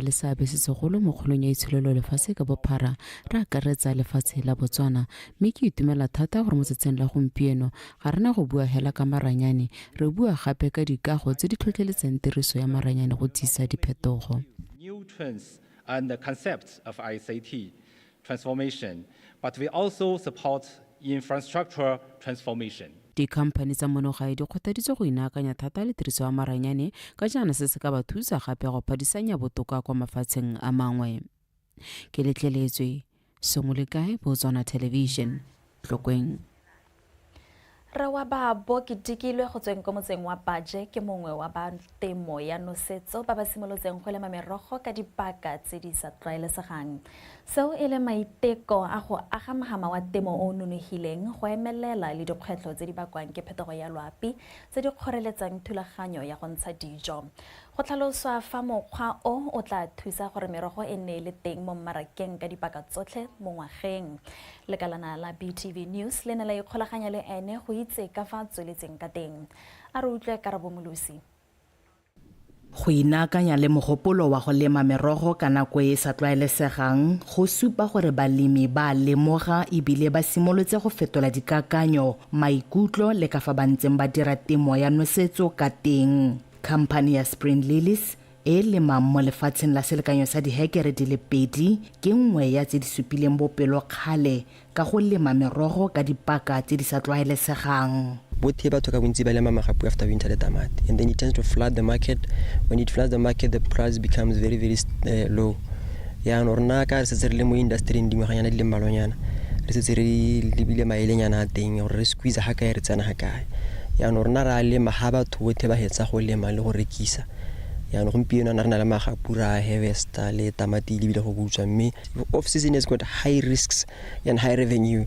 le seabe se segolo mo kgolong ya itsholelo lefatshe ka bophara re akaretsa lefatshe la Botswana mme ke itumela thata gore mo tsatsing la gompieno ga rena go bua hela ka maranyane re bua gape ka dikago tse di tlhotlheletsang tiriso ya maranyane go tlisa diphetogo. New trends and the concepts of ICT transformation, but we also support infrastructure transformation. Dikhamphane tsa monogae di kgothaditse go inaakanya thata le tiriso ya maranyane ka jaana se se ka ba thusa gape go phadisanya botoka kwa mafatsheng a mangwe. Ke letleletswe Sengolekae, Botswana Television, Tlokeng. Rawa ba bo ke dikilwe go tsweng ko motseng wa Baje ke mongwe wa ba temo ya nosetso ba ba simolotseng go lema merogo ka dipaka tse di sa tlwaelesegang. Seo e le maiteko a go aga mogama wa temo o nonofileng go emelela le dikgwetlho tse di bakwang ke phetogo ya loapi tse di kgoreletsang thulaganyo ya go ntsha dijo. Go tlhaloswa fa mokgwa o tla thusa gore merogo e nne le teng mo mmarakeng ka dipaka tsotlhe mo ngwageng. Lekalana la BTV News le ne la ikgolaganya le ene go itse ka fa tsweletseng ka teng. A re utlwe Karabo Molusi. Go inaakanya le mogopolo wa go lema merogo ka nako e sa tlwaelesegang go supa gore balemi ba lemoga ebile ba simolotse go fetola dikakanyo, maikutlo le ka fa ba ntseng ba dira temo ya nosetso ka teng. Khamphane ya Spring Lilies e lemang mo lefatsheng la selekanyo sa dihekere di le 2 ke nngwe ya tse di supileng bopelokgale ka go lema merogo ka dipaka tse di sa tlwaelesegang. Both batho ka bontsi ba lema magapu after winter le tamati, and then it tends to flood the market. When it floods the market, the price becomes very low. Ya no rena ka re se re le mo industry dingwaganyana di le mmalonyana re se re lebile maelenyana a teng gore re squeeze ha kae re tsena ha kae. Ya no rena ra lema ha batho botlhe ba hetsa go lema le go rekisa. Ya no gompieno na rena le magapu ra harvester le tamati le bile go butswa, mme off season has got high risks and high revenue.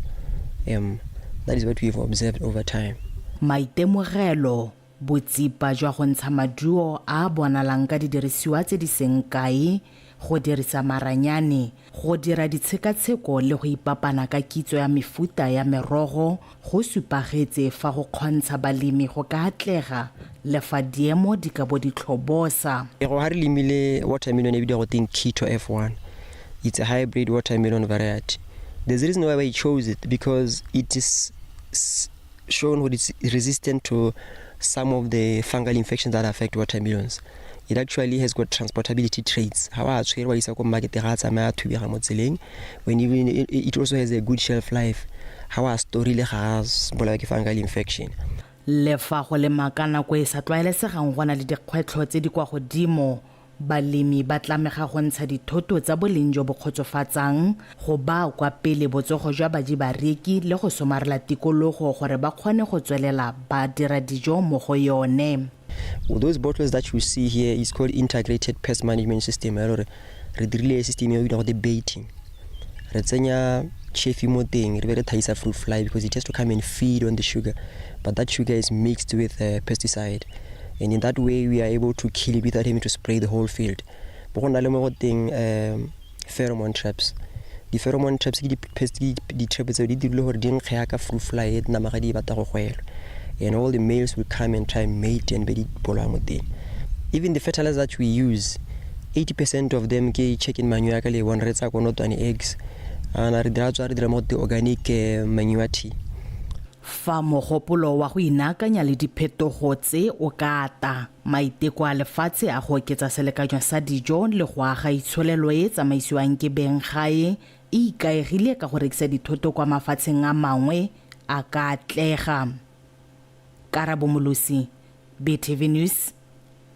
That is what we've observed over time. Maitemogelo botsipa jwa go ntsha maduo a bonalang ka didirisiwa tse di seng kae, go dirisa maranyane, go dira ditshekatsheko le go ipapana ka kitso ya mefuta ya merogo go supagetse fa go kgontsha balemi go ka atlega le fa diemo di ka bo di tlhobosa. Go ha re lemile watermelon e bile go teng Keto F1. It's a hybrid watermelon variety. There's a reason why we chose it, because it is shown what it's resistant to some of the fungal infections that affect watermelons. It actually has got transportability traits. When even it also has a good shelf life. How a story has fungal infection. Le fa go lema ka nako e sa tlwaelesegang go na le dikgwetlho tse di kwa godimo, balemi ba tlamega go ntsha dithoto tsa boleng jo bo kgotsofatsang, go ba kwa pele botsogo jwa bareki le go somarela tikologo gore ba kgone go tswelela ba dira dijo mo go yone. Those bottles that you see here is called integrated pest management system. Re dirile system e go baiting. Re tsenya chefi mo teng, re be re thaisa fruit fly because it has to come and feed on the sugar, but that sugar is mixed with pesticide. And in that way, we are able to kill it without having to spray the whole field. But on the pheromone traps, the pheromone traps, the traps are the fruit fly, and all the males will come and try and mate and be even the fertilizers that we use, 80% of them get chicken manure, one red sack or not any eggs, and the organic manure tea. Fa mogopolo wa go inaakanya le diphetogo tse o ka ata maiteko a lefatshe a go oketsa selekanyo sa dijo le go aga itsholelo e tsamaisiwang ke beng gae e ikaegile ka go rekisa dithoto kwa mafatsheng a mangwe a ka atlega. Karabo Molusi, BTV News,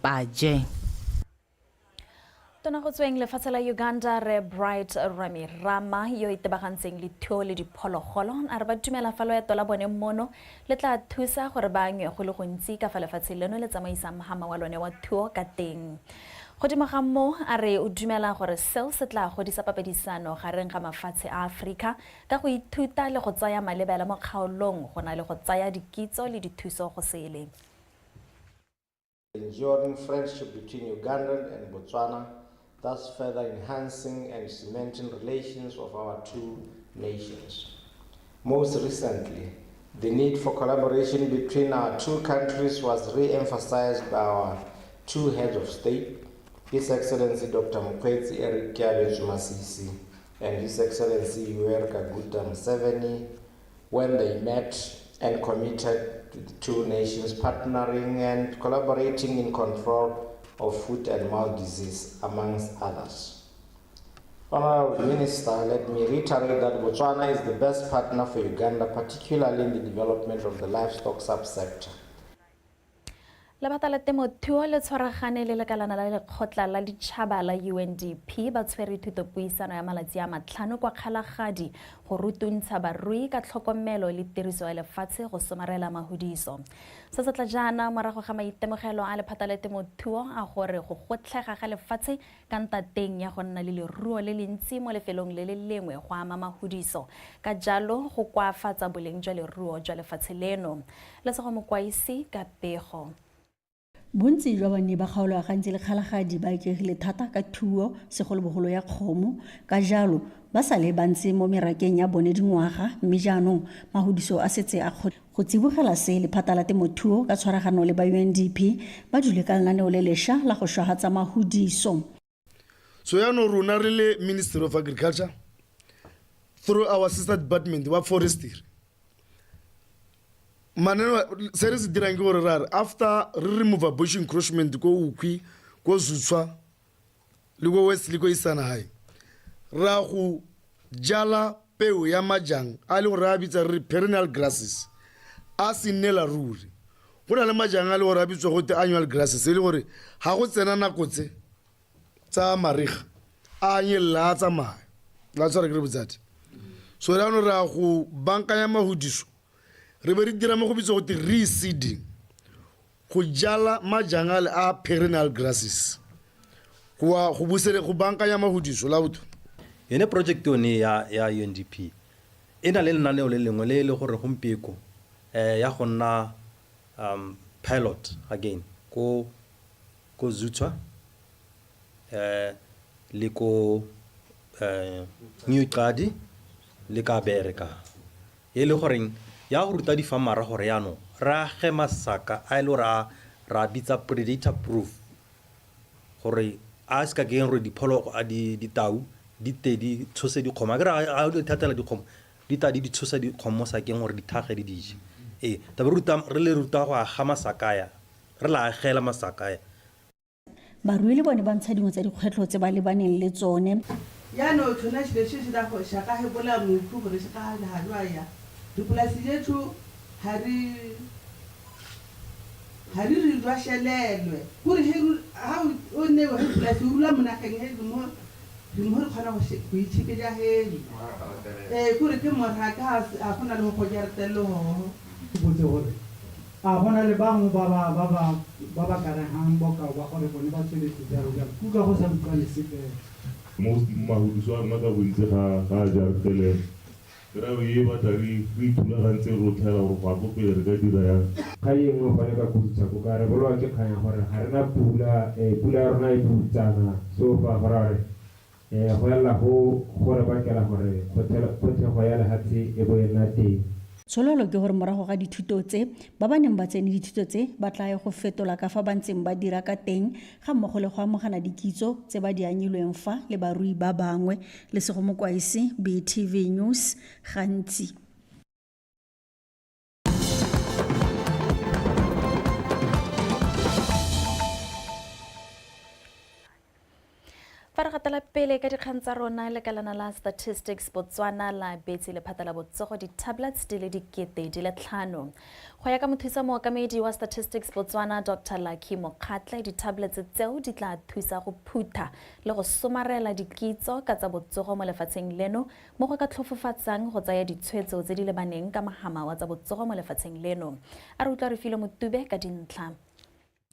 Baje. Tona go tsweng lefatshe la Uganda re Bright Ramirama yo itebagantseng le thuo le diphologolo a re ba dumela fa loeto la bone mono le tla thusa gore ba ngwe go le gontsi ka fa lefatshe leno le tsamaisa mogama wa lone wa thuo ka teng. Godimo ga mo a re o dumela gore seo se tla godisa papadisano gareng ga mafatshe a Afrika ka go ithuta le go tsaya malebela mo kgaolong go na le go tsaya dikitso le dithuso go sele. Enduring friendship between Uganda and Botswana, thus further enhancing and cementing relations of our two nations. Most recently, the need for collaboration between our two countries was re-emphasized by our two heads of state, His Excellency Dr. Mokgweetsi Eric Kiabetsu Masisi and His Excellency Yoweri Kaguta Museveni when they met and committed to the two nations partnering and collaborating in control of foot and mouth disease, amongst others. Honorable Minister, let me reiterate that Botswana is the best partner for Uganda, particularly in the development of the livestock subsector. Lebata la temothuo le tshwaragane le lekalana la lekgotla la ditšhaba la UNDP ba tshwere thutopuisano ya malatsi a matlhano kwa Kgalagadi go rutuntsha barui ka tlhokomelo le tiriso ya lefatshe go somarela mahodiso. Se se tla jaana morago ga maitemogelo a lephata la temothuo a gore go gotlega ga lefatshe ka ntateng ya go nna le leruo le le ntsi mo lefelong le le lengwe go ama mahodiso. Ka jalo go koafatsa boleng jwa leruo jwa lefatshe leno. Lesego Mokwaisi ka pego. Bontsi jwa bane ba kgaolo gantsi le Kgalagadi ba ikegile thata ka thuo segolobogolo ya kgomo ka jalo ba sa le bantsi mo merakeng ya bone dingwaga mme jaanong mahodiso a setse a go tsibogela se lephata la temothuo ka tshwaragano le ba UNDP ba dule ka lenaneo le lešwa la go šwagatsa mahodiso. So yaanong rona re le Ministry of Agriculture through our sister department wa forestry maneno se re se dirang ke gore rare after re remove bush encroachment ko ukwi ko Zutswa le go west le ko Isana High ra go jala peo ya majang a le gore a bitsa re perennial grasses a sinela ruri go na le majang a le gore a bitswa go te annual grasses e le gore ga go tsena nako tse tsa mariga a nyella tsa mae la tsara ke re botsati so ra no ra go banka ya mahodiso re be re dira mo go bitsa go te reseeding go jala majangale a perennial grasses go busele go banka ya mahodiso la botho yone project yone ya UNDP ena le lenaneo le lengwe le le gore gompieko ya go nna pilot again ko Zutswa le ko New Qadi le ka Bereka e le goreng ya go ruta difamara gore yano ra ge masaka a ile ra bitsa predator proof gore a ska ke re dipholo a ditau di te di tshose di khoma ga a di thatela di khoma di ta di tshosa di khomo sa ke gore di thage di dije ta be re le ruta go ga masaka ya re la gela masaka ya barui le bone ba ntsha dingwe tsa dikgwetlho tse ba lebaneng le tsone yano tshona tshile se da go shaka he bola mo ku gore se ka ha lwa ya dipolasi jethu hari re dwa shelelwe kuri he ha o ne wa dipolasi o rula mona ka he mo re khona go itshike ja he kuri ke moraka a khona le go jartelo ho botse gore a bona le bangwe ba ba ka re hamboka ba gore bone ba tsele tsaro ja ku ka go sa mpa le sepe most mahodiso a maka bontse ga jartelo ra ye ba tari re tula gantse ro tlhela go ba go pele re ka dira ya ga yengwe gone ka kutsa go ka re bolwa ke kganya gore ga rena pula ya rona e putsana so fa gore go yalla go gore ba kela gore go ya lehatse e bo ena teng Sololo ke gore morago ga dithuto tse ba baneng ba tsene dithuto tse ba tla go fetola ka fa bantseng ba dira ka teng ga mmogo le go amogana dikitso tse ba di anyilweng fa le barui ba bangwe le Sego Mokwaisi BTV News gantsi Faragatela pele ka dikgang tsa rona lekalana la Statistics Botswana la betsi lephata la botsogo di-tablets di le 5,000 go ya ka mothusa mookamedi wa Statistics Botswana Dr. Lucky Mokgatle di-tablets tseo di tla thusa go phutha le go somarela dikitso ka tsa botsogo mo lefatsheng leno mo go ka tlhofofatsang go tsaya ditshwetso tse di lebaneng ka mahama wa tsa botsogo mo lefatsheng leno a re utlwa re file Motube ka dintlha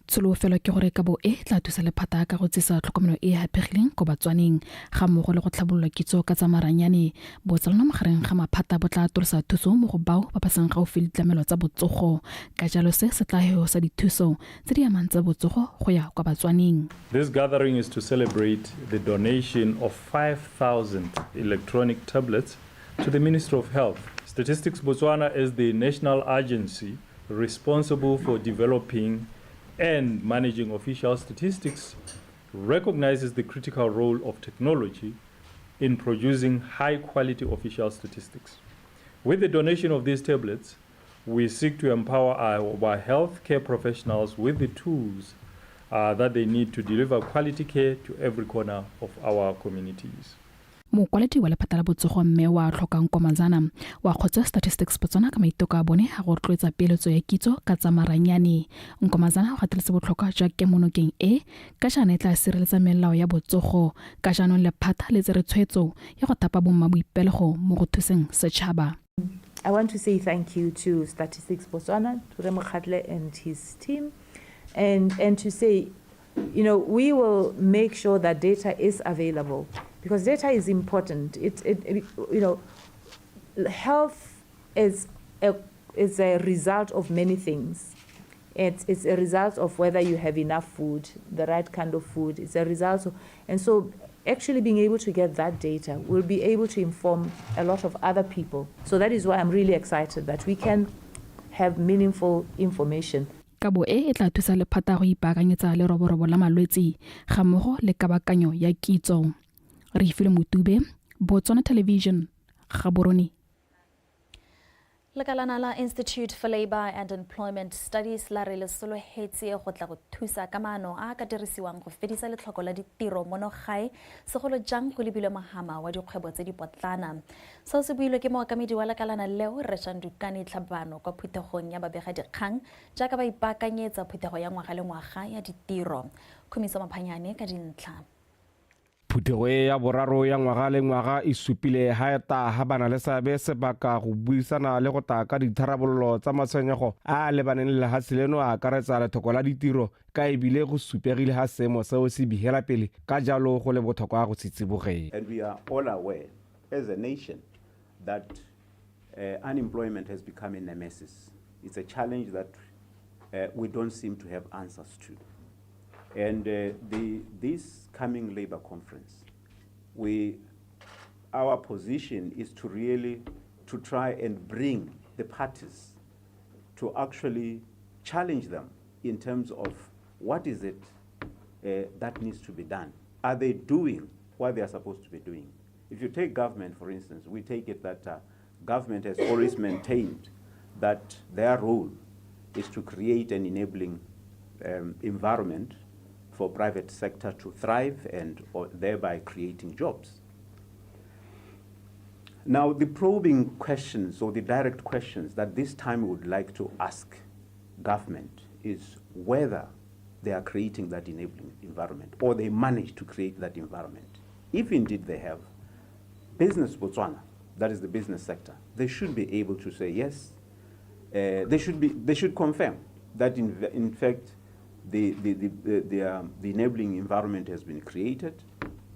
Tsolofelo ke gore ka bo e tla thusa lephata ka go tsisa tlhokomelo e hapegileng go batswaneng ga mmogo le go tlhabolola kitso ka tsa maranyane botsalano mogareng ga maphata bo tla torosa thuso mo go bao ba ba seng gaufi le ditlamelo tsa botsogo ka jalo se se tla sa dithuso tse di amang tsa botsogo go ya kwa batswaneng. This gathering is to celebrate the donation of 5,000 electronic tablets to the Ministry of Health. Statistics Botswana is the national agency responsible for developing and managing official statistics recognizes the critical role of technology in producing high-quality official statistics. With the donation of these tablets, we seek to empower our healthcare professionals with the tools that they need to deliver quality care to every corner of our communities. Mokwaledi wa lephata la botsogo mme wa tlhokang Nkomazana wa kgotsa Statistics Botswana ka maiteko a bone ga go rotloetsa peeletso ya kitso ka tsa maranyane. Nkomazana o gateletse botlhokwa jwa kemonokeng ka jaana e tla sireletsa melao ya botsogo ka jaanong lephata le tsere tshwetso ya go thapa bomma boipelego mo go thuseng setšhaba. I want to say thank you to Statistics Botswana, to Remokhatle and his team, and to say, we will make sure that data is available because data is important. Health is a result of many things. It's a result of whether you have enough food, the right kind of food. It's a result of, and so actually being able to get that data will be able to inform a lot of other people. So that is why I'm really excited that we can have meaningful information. Kabo e tla thusa lephata go ipaakanyetsa le roborobo la malwetse ga mmogo le kabakanyo ya kitso. Re ifile Motube, Botswana Television, Gaborone. Lekalana la Institute for Labor and Employment Studies la re le solohetse go tla go thusa ka maano a ka dirisiwang go fedisa letlhoko la ditiro mono gae segolo jang go lebilwe mahama wa dikgwebo tse di potlana. Seo se builwe ke mookamedi wa lekalana leo Reshandukane Tlhabano kwa phuthegong ya babega dikgang jaaka ba ipaakanyetsa phuthego ya ngwaga le ngwaga ya ditiro. Khumiso Maphanyane ka dintlha. Phuthego ya boraro ya ngwaga le ngwaga e supile haeta ha bana le seabe sebaka go buisana le go ta ka ditharabololo tsa matshwenyego a lebaneng le lehatshe leno a akaretsa lethoko la ditiro ka ebile go supegile ha seemo seo se bihela pele ka jalo go le botlhokwa go tsitsibogela. And we are all aware as a nation that unemployment has become a nemesis. It's a challenge that we don't seem to have answers to. And this coming labor conference, our position is to really try and bring the parties to actually challenge them in terms of what is it that needs to be done. Are they doing what they are supposed to be doing? If you take government, for instance, we take it that government has always maintained that their role is to create an enabling environment for private sector to thrive and thereby creating jobs. Now, the probing questions or the direct questions that this time we would like to ask government is whether they are creating that enabling environment or they manage to create that environment. If indeed they have, Business Botswana, that is the business sector, they should be able to say yes. They should confirm that in fact the enabling environment has been created,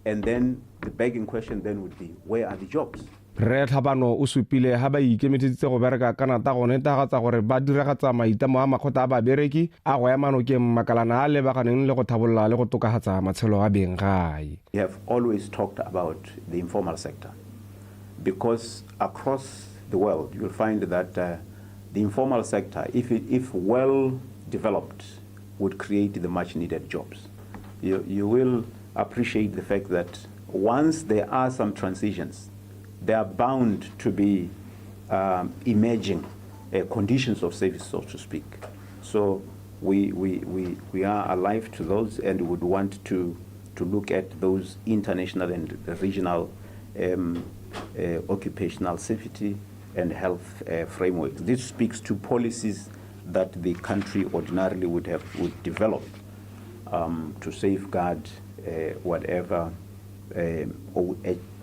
and then the begging question then would be, where are the jobs? Re Tlhabano o supile ha ba ikemeditse go bereka kana ta go netefatsa gore ba diragatsa maitamo a makgotla a babereki a go ya manokeng makalana a lebaganeng le go thabolla le go tokagatsa matshelo a beng gae. We have always talked about the informal sector because across the world you'll find that the informal sector, if well developed, would create the much needed jobs. You will appreciate the fact that once there are some transitions, they are bound to be emerging conditions of service, so to speak. So we are alive to those and would want to look at those international and regional occupational safety and health frameworks. This speaks to policies that the country ordinarily would develop to safeguard whatever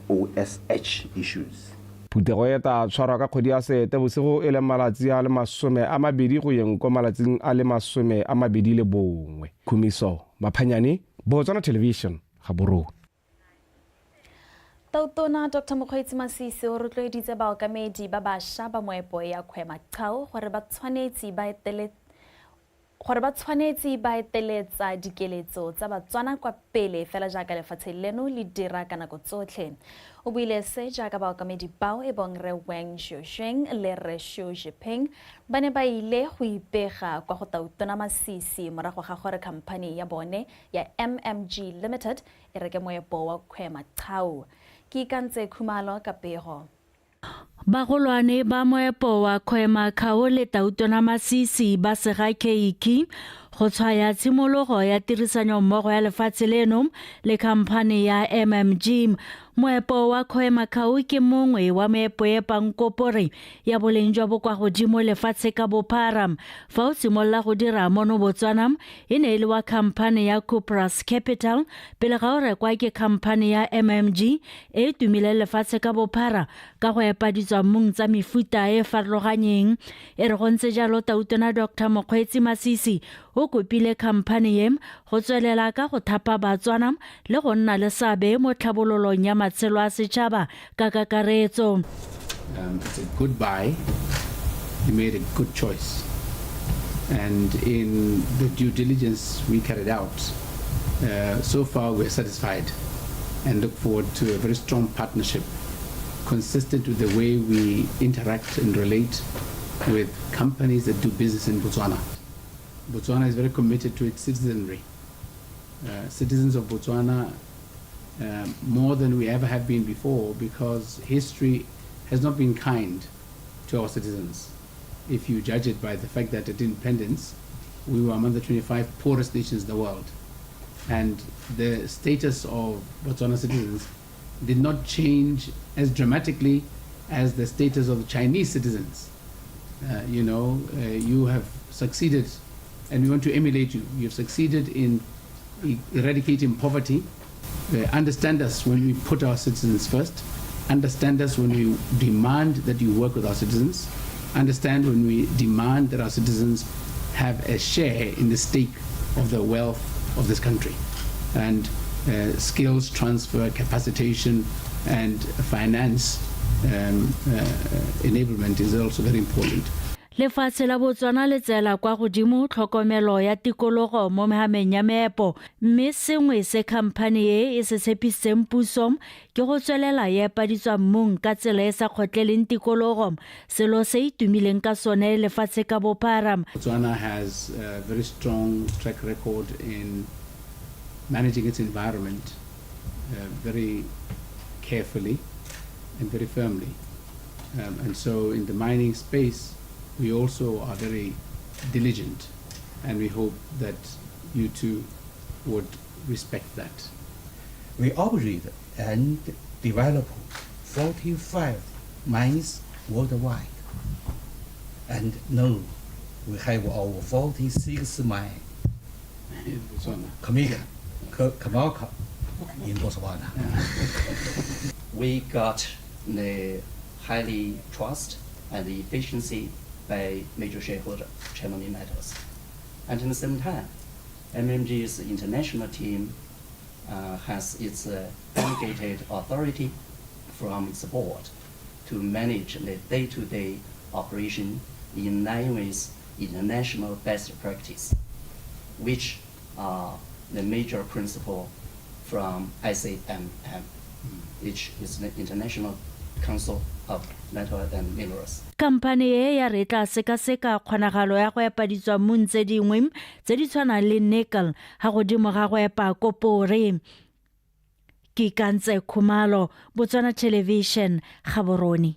OSH issues. Phuthego e tla tshwarwa ka kgwedi ya Seetebosigo e le malatsi a le 20 go yeng ko malatsing a le 21. Khumiso Maphanyane, Botswana Television, Gaborone. Tautona Dr. Mokgweetsi Masisi o rotloeditse baokamedi ba bašwa ba moepo ya kgwema qhao gore ba tshwanetse ba etele gore ba tshwanetse ba eteletsa dikeletso tsa Batswana kwa pele fela jaaka lefatshe leno le dira ka nako tsotlhe. O buile se jaaka baokamedi bao e bong Re Wang Xiaosheng le Re Xiu Jiping ba ne ba ile go ipega kwa go tautona masisi morago ga gore khamphane ya bone ya MMG Limited e reke moepo wa Khwemaqhau. Ke ikantse Khumalo ka pego. Bagolwane ba moepo wa Khwemaqhau le tautona masisi ba sega keiki go tshwaya tshimologo ya tirisanyo mmogo ya lefatshe leno le khamphane ya MMG. Moepo wa Khwemaqhau ke mongwe wa meepo e pankopore ya boleng jwa bo kwa godimo lefatshe ka bophara. Fa o simolola go dira mono Botswana e ne e le wa khamphane ya Cupras Capital pele ga o rekwa ke khamphane ya MMG e tumile lefatshe ka bophara ka go epaditswa mong tsa mefuta e farologaneng. E re go ntse jalo tautona Dr. Mokgweetsi Masisi o kopile khamphane e go tswelela ka go thapa Batswana le go nna le seabe mo tlhabololong ya matshelo a setšhaba ka kakaretso. It's a good buy. You made a good choice. And in the due diligence we carried out, so far we're satisfied and look forward to a very strong partnership consistent with the way we interact and relate with companies that do business in Botswana. Botswana is very committed to its citizenry. Citizens of Botswana, more than we ever have been before, because history has not been kind to our citizens. If you judge it by the fact that at independence, we were among the 25 poorest nations in the world. And the status of Botswana citizens did not change as dramatically as the status of the Chinese citizens. You have succeeded, and we want to emulate you. You have succeeded in eradicating poverty. Understand us when we put our citizens first. Understand us when we demand that you work with our citizens. Understand when we demand that our citizens have a share in the stake of the wealth of this country. And skills transfer, capacitation, and finance enablement is also very important. Lefatshe la Botswana le tsela kwa godimo tlhokomelo ya tikologo mo mehameng ya meepo mme sengwe se khamphane e se tshepiseng puso ke go tswelela ya epaditswa mong ka tsela e sa kgotleleng tikologo selo se itumileng ka sone lefatshe ka bophara. Botswana has a very strong track record in managing its environment very carefully and very firmly. And so in the mining space, we also are very diligent, and we hope that you too would respect that. We operate and develop 45 mines worldwide. And now we have our 46 mine Khwemaqhau in Botswana. We got the highly trust and the efficiency by major shareholder Chairman Metals. And at the same time, MMG's international team has its delegated authority from its board to manage the day-to-day operation in line with international best practice, which are the major principle from ICMM, which is the International Council of Metal and Minerals. Khamphane e ya re tla sekaseka kgonagalo ya go epaditswa mong tse dingwe tse di tshwanang le nickel ha godimo ga go epa kopore. Ke Ikantse Khumalo, Botswana Television, Gaborone.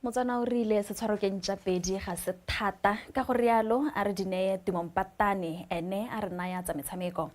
Motswana o rile se tshwaro ke ntšapedi ga se thata ka go rialo a re dineye Timompatane ene a re naya tsa metshameko.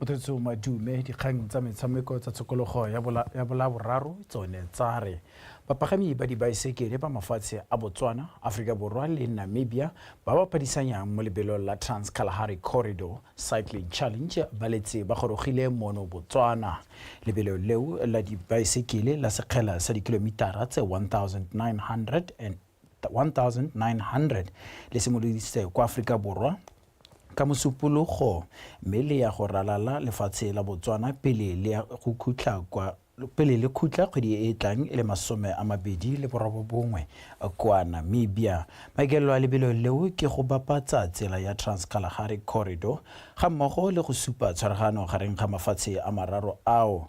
Botsetso madume dikgang tsa metshameko tsa tshokologo ya bolaboraro tsone tsare bapagami ba dibaesekele ba mafatshe a Botswana, Afrika Borwa le Namibia ba ba padisanyang mo lebelong la Trans-Kalahari Corridor Cycling Challenge ba letse ba gorogile mono Botswana. Lebelo leo la dibaesekele la sekgela sa dikilomitara tse 1900 1900 le simoloditse kwa Afrika Borwa ka mosupologo mme le ya go ralala lefatshe la Botswana pele le khutla kgwedi e tlang le 2021 kwa Namibia. Maikaelelo a lebelo leo ke go bapatsa tsela ya Trans-Kalahari Corridor ga mmogo le go supa tshwaragano gareng ga mafatshe a mararo ao.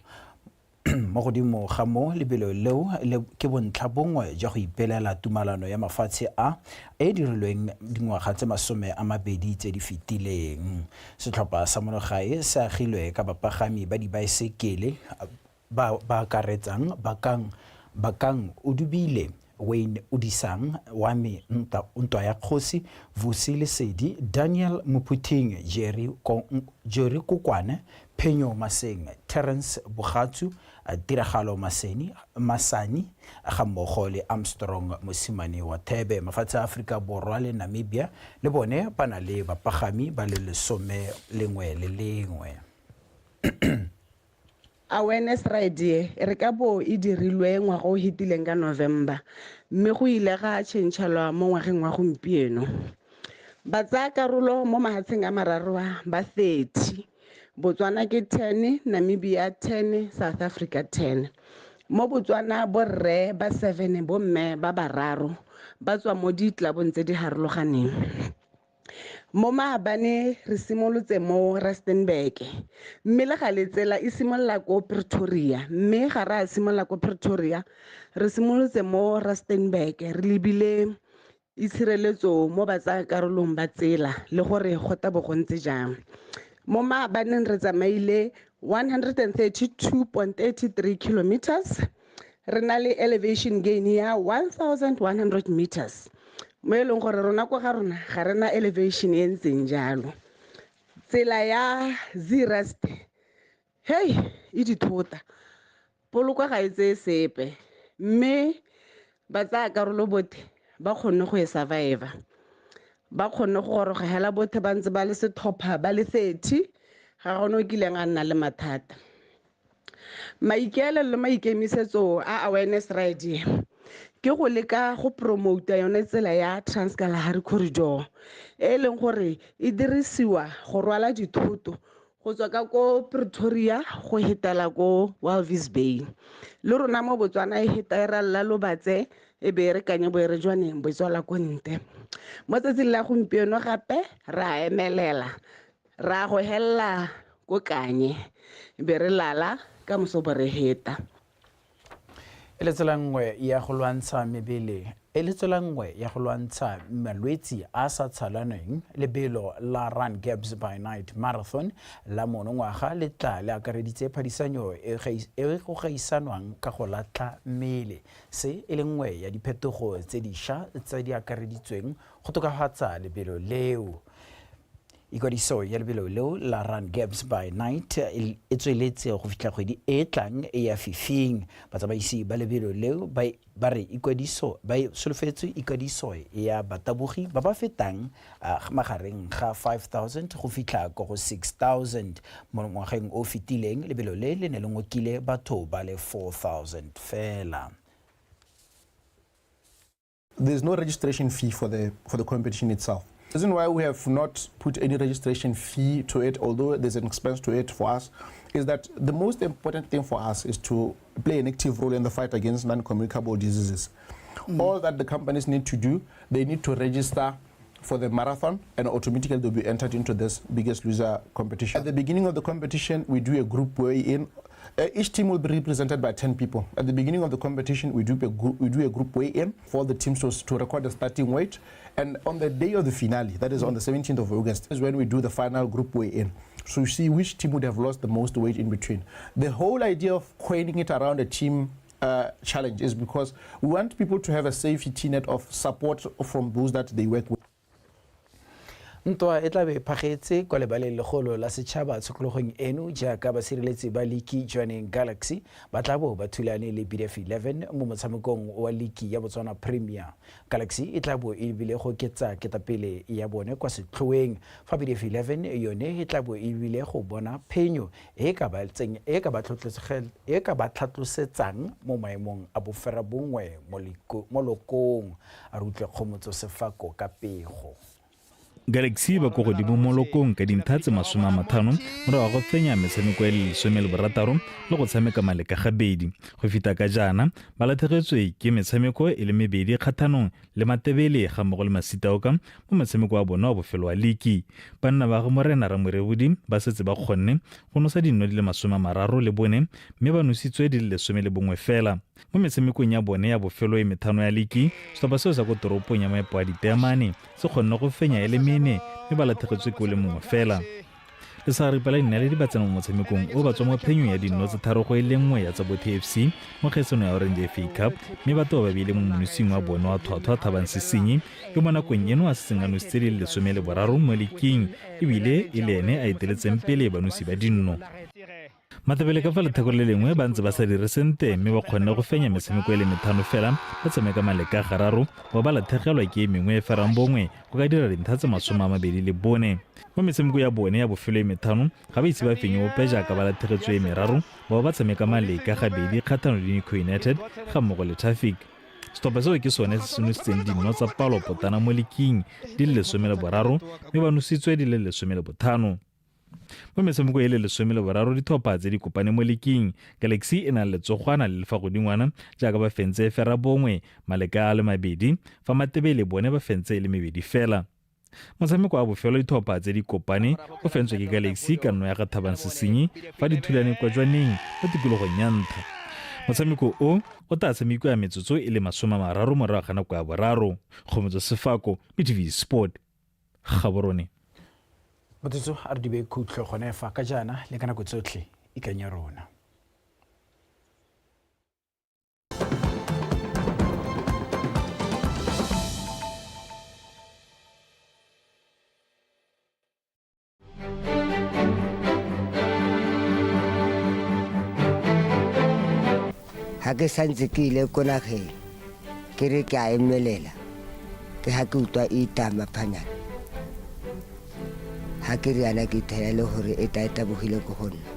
Mo godimo ga mo lebelo leo ke bontlhabongwe jwa go ipelela tumalano ya mafatshe a e dirilweng dingwaga tse 20 tse di fetileng. Setlhopha sa monogae se agilwe ka bapagami ba dibaesekele ba akaretsang Bakang Udubile, Wayne Udisang, Wami Ntwa ya Kgosi, Vusi Lesedi, Daniel Muphuting, Jerry Kukwane, Phenyo Maseng, Terence Bogatsu, Tiragalo Masani ga mmogo le Armstrong Mosimane wa Thebe. Mafatshe a Afrika Borwa le Namibia le bone ba na le bapagami ba le 11. Awareness ride re ka bo e dirilwe ngwaga o hitileng ka November mme go ile ga tšhentšhelwa mo ngwageng wa gompieno. Ba tsaya karolo mo mahatsheng a mararo ba 30, Botswana ke 10, Namibia 10, South Africa 10. Mo Botswana borre ba 7, bomme ba bararo ba tswa mo ditlabong tse di harologaneng. Mo maabane re simolotse mo Rustenburg mme le gale tsela e simolla ko Pretoria mme ga ra simolla ko Pretoria re simolotse mo Rustenburg re lebile itshireletso mo ba tsaya karolong ba tsela le gore go ta bo go ntse jang. Mo maabaneng re tsamaile 132.33 kilometers re na le elevation gain ya 1100 meters. Mo e leng gore rona kwa ga rona ga rena elevation e ntseng jalo. Tsela ya Zeerust hey e dithota poloko ga e tse sepe mme ba tsaya karolo bote ba kgonne go e survive, ba kgonne go goroga hela bote ba ntse ba le setlhopha ba le 30 ga gona o kileng a nna le mathata. Maikaelelo le maikemisetso a awareness ride ke go leka go promote yone tsela ya Trans-Kalahari Corridor e leng gore e dirisiwa go rwala dithoto go tswa ka ko Pretoria go hetela ko Walvis Bay. Le rona mo Botswana e hetera la Lobatse e be re kanye bo re jwaneng bo tswala ko nte. Mo tsatsing la gompieno gape ra emelela ra go hella ko kanye be re lala ka moso re heta. E le tsela nngwe ya go lwantsha mebele ya go lwantsha malwetsi a sa tshalaneng. Lebelo la Run Gaps by Night Marathon la monongwaga le tla le akareditse phadisanyo e go gaisanwang ka go latla mmele. Se e le nngwe ya diphetogo tse dišwa tse di akareditsweng go tokafatsa lebelo leo. Ikwadiso ya lebelo leo la Run Gaps by Night e tsweletse go fitlha kgwedi e tlang e ya fifing. Batsamaisi ba lebelo leo ba re ikwadiso ba solofetse ikwadiso ya batabogi ba ba fetang magareng ga 5,000 go fitlha go 6,000. Mo ngwageng o fetileng lebelo le le ne le ngokile batho ba le 4,000 fela. There's no registration fee for the competition itself. The reason why we have not put any registration fee to it, although there's an expense to it for us, is that the most important thing for us is to play an active role in the fight against non-communicable diseases. All that the companies need to do, they need to register for the marathon and automatically they'll be entered into this Biggest Loser competition. At the beginning of the competition, we do a group weigh-in. Each team will be represented by 10 people. At the beginning of the competition, we do a group weigh-in for the teams to record the starting weight. And on the day of the finale, that is on the 17th of August, is when we do the final group weigh-in. So you see which team would have lost the most weight in between. The whole idea of coining it around a team challenge is because we want people to have a safety net of support from those that they work with. ntwa e tla be phagetse kwa lebaleng legolo la setšhaba tshokologong eno jaaka basireletsi ba league joining Galaxy ba tla bo ba thulane le BDF 11 mo motshamekong wa league ya Botswana Premier. Galaxy e tla bo e bile go ketsa ketapele ya bone kwa setlhoeng fa BDF 11 yone e tla bo e bile go bona phenyo e ka ba tlhatlosetsang mo maemong a bofera bongwe mo lokong a re utlwe Kgomotso Sefako ka pego. Galaxy ba go godimo mo lokong ka dintlha tse 50 morago go fenya metshameko ya le 16 le go tshameka maleka gabedi go fita ka jana ba lathegetswe ke metshameko e le mebedi kgathanong le Matebele ga mmogo le Masitaoka mo metshameko wa bona wa bofelo wa league. Banna ba go Morena ra Morebodi ba setse ba kgonne go nosa dino di le 34 le bone mme ba nositswe di le 11 fela mo metshamekong ya bone ya bofelo e methano ya league. Setlhopha seo sa go toropong ya Maepo a Diteamane se kgonne go fenya e le mme ba lathegetswe ke le mongwe fela. Le sa ripala nna le dibatsana mo motshamekong o ba tswa mo phenyo ya dino tse tharo go ile nngwe ya tsa BOTFC mo kgetseno ya Orange FA Cup mme batho ba bile mo monosing wa bona wa thwathwa Thabang Sesenyi ke mo nakong eno a sengano se le 13 mo leaking ebile e le ene a eteletseng pele ba nosi ba dinno. Matebele ka fa letheko le lengwe ba ntse ba sa dire sente mme ba kgonne go fenya metshameko e le methano fela ba tshameka maleka gararo ba lathegelwa ke mengwe ferang bongwe go ka dira dintlha tse 24 mo metshameko ya bone ya bofelo e methano ga ba itse ba fenye ope jaaka ba lathegetswe meraro ba tshameka maleka gabedi kgathano le NAKO United ga mmogo le Traffic. Setlhopha seo ke sone se senositseng dino tsa palo potana mo leaking di le 13 mme ba nositswe di le 15. Mo metshameko e le 13 dithopa tse di kopane mo leaking. Galaxy e na le tsogwana le lefa godingwana jaaka ba fentse fera bongwe maleka a le mabedi fa Matebele bone ba fentse le mebedi fela. Motshameko wa bofelo dithopa tse di kopane go fentswe ke Galaxy ka nno ya ga Thabang Sesenyi fa di thulane kwa jwaneng mo tikologong ya Ntlha. Motshameko o tla tshamekiwa metsotso e le 30 morago ga nako ya boraro. Kgomotso Sefako, BTV Sport, Gaborone. Motsotso a re di be khutlo gone fa ka jana le ka nako tsotlhe ikanya rona. Ha ke santse ke ile ko nageng ke re ke a emelela ke ha ke utlwa e tama phanyana ha ke riana ke thela le hore e tabogile go gonna